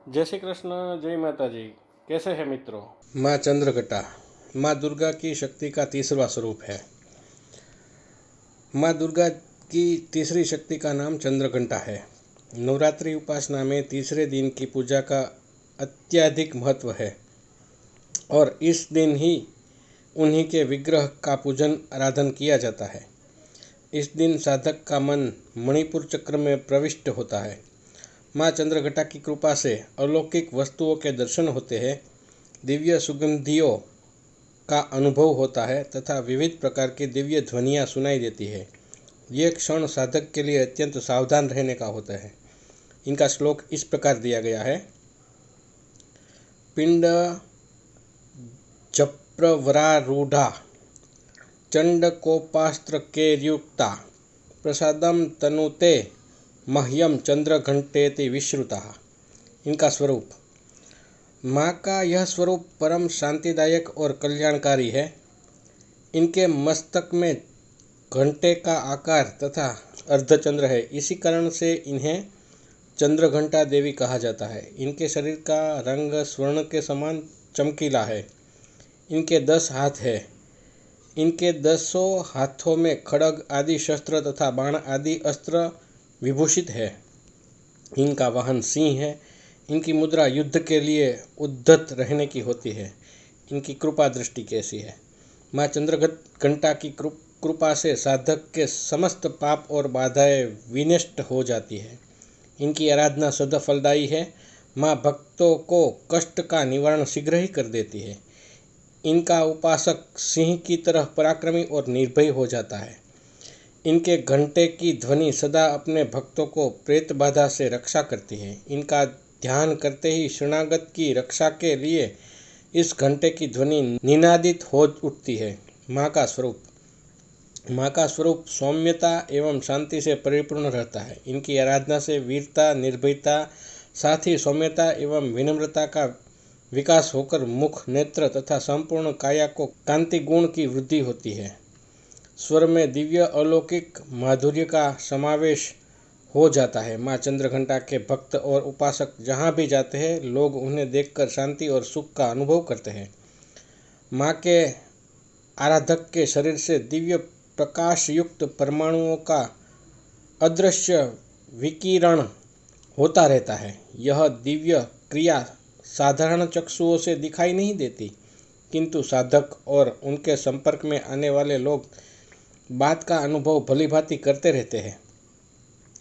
जय श्री कृष्ण। जय माता जी। कैसे हैं मित्रों? माँ चंद्रघटा माँ दुर्गा की शक्ति का तीसरा स्वरूप है। माँ दुर्गा की तीसरी शक्ति का नाम चंद्रघंटा है। नवरात्रि उपासना में तीसरे दिन की पूजा का अत्यधिक महत्व है और इस दिन ही उन्हीं के विग्रह का पूजन आराधन किया जाता है। इस दिन साधक का मन मणिपुर चक्र में प्रविष्ट होता है। माँ चंद्रघटा की कृपा से अलौकिक वस्तुओं के दर्शन होते हैं, दिव्य सुगंधियों का अनुभव होता है तथा विविध प्रकार की दिव्य ध्वनियाँ सुनाई देती है। ये क्षण साधक के लिए अत्यंत सावधान रहने का होता है। इनका श्लोक इस प्रकार दिया गया है। पिंड जप्रवरारूढ़ा चंडकोपास्त्र के युक्ता प्रसादम तनुते मह्यम चंद्रघंटेति विश्रुता। इनका स्वरूप। माँ का यह स्वरूप परम शांतिदायक और कल्याणकारी है। इनके मस्तक में घंटे का आकार तथा अर्धचंद्र है। इसी कारण से इन्हें चंद्रघंटा देवी कहा जाता है। इनके शरीर का रंग स्वर्ण के समान चमकीला है। इनके 10 हाथ हैं। इनके 10 हाथों में खड्ग आदि शस्त्र तथा बाण आदि अस्त्र विभूषित है। इनका वाहन सिंह है। इनकी मुद्रा युद्ध के लिए उद्धत रहने की होती है। इनकी कृपा दृष्टि कैसी है? माँ चंद्रघंटा की कृपा से साधक के समस्त पाप और बाधाएं विनष्ट हो जाती है। इनकी आराधना सदा फलदायी है। माँ भक्तों को कष्ट का निवारण शीघ्र ही कर देती है। इनका उपासक सिंह की तरह पराक्रमी और निर्भय हो जाता है। इनके घंटे की ध्वनि सदा अपने भक्तों को प्रेत बाधा से रक्षा करती है। इनका ध्यान करते ही शरणागत की रक्षा के लिए इस घंटे की ध्वनि निनादित हो उठती है। माँ का स्वरूप। माँ का स्वरूप सौम्यता एवं शांति से परिपूर्ण रहता है। इनकी आराधना से वीरता, निर्भयता, साथ ही सौम्यता एवं विनम्रता का विकास होकर मुख, नेत्र तथा संपूर्ण काया को कांति गुण की वृद्धि होती है। स्वर में दिव्य अलौकिक माधुर्य का समावेश हो जाता है। माँ चंद्रघंटा के भक्त और उपासक जहाँ भी जाते हैं, लोग उन्हें देखकर शांति और सुख का अनुभव करते हैं। माँ के आराधक के शरीर से दिव्य प्रकाश युक्त परमाणुओं का अदृश्य विकिरण होता रहता है। यह दिव्य क्रिया साधारण चक्षुओं से दिखाई नहीं देती, किंतु साधक और उनके संपर्क में आने वाले लोग बात का अनुभव भलीभांति करते रहते हैं।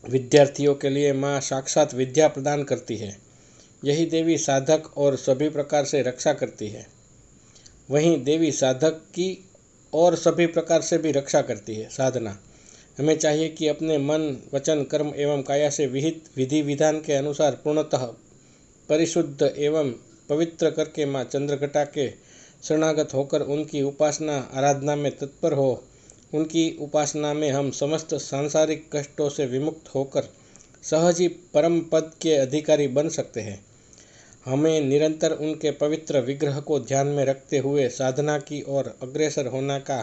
विद्यार्थियों के लिए माँ साक्षात विद्या प्रदान करती है। यही देवी साधक और सभी प्रकार से रक्षा करती है। वहीं देवी साधक की और सभी प्रकार से भी रक्षा करती है। साधना। हमें चाहिए कि अपने मन, वचन, कर्म एवं काया से विहित विधि विधान के अनुसार पूर्णतः परिशुद्ध एवं पवित्र करके माँ चंद्रघटा के शरणागत होकर उनकी उपासना आराधना में तत्पर हो। उनकी उपासना में हम समस्त सांसारिक कष्टों से विमुक्त होकर सहज ही परम पद के अधिकारी बन सकते हैं। हमें निरंतर उनके पवित्र विग्रह को ध्यान में रखते हुए साधना की ओर अग्रसर होने का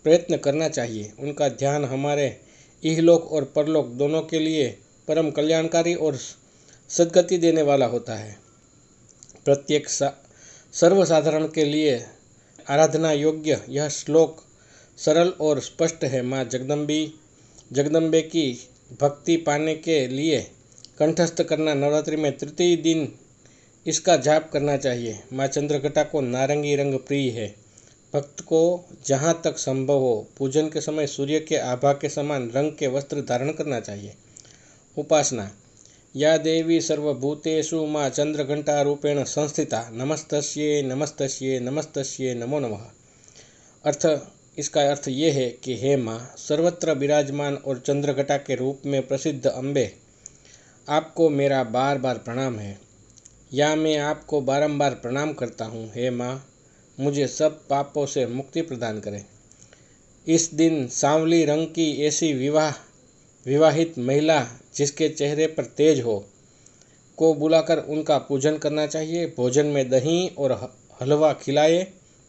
प्रयत्न करना चाहिए। उनका ध्यान हमारे इहलोक और परलोक दोनों के लिए परम कल्याणकारी और सद्गति देने वाला होता है। प्रत्येक सर्वसाधारण के लिए आराधना योग्य यह श्लोक सरल और स्पष्ट है। माँ जगदम्बे की भक्ति पाने के लिए कंठस्थ करना नवरात्रि में तृतीय दिन इसका जाप करना चाहिए। माँ चंद्रघटा को नारंगी रंग प्रिय है। भक्त को जहाँ तक संभव हो पूजन के समय सूर्य के आभा के समान रंग के वस्त्र धारण करना चाहिए। उपासना। या देवी सर्वभूतेषु माँ चंद्रघंटा रूपेण संस्थिता नमस्तस्ये नमस्तस्ये नमस्तस्ये नमो नमः। इसका अर्थ ये है कि हे माँ, सर्वत्र विराजमान और चंद्रघटा के रूप में प्रसिद्ध अम्बे, आपको मेरा बार बार प्रणाम है। या मैं आपको बारंबार प्रणाम करता हूँ। हे माँ, मुझे सब पापों से मुक्ति प्रदान करें। इस दिन सांवली रंग की ऐसी विवाहित महिला जिसके चेहरे पर तेज हो को बुलाकर उनका पूजन करना चाहिए। भोजन में दही और हलवा खिलाए,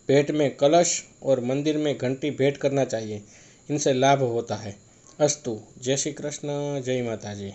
पेट में कलश और मंदिर में घंटी भेंट करना चाहिए। इनसे लाभ होता है। अस्तु। जय श्री कृष्ण। जय माता जी।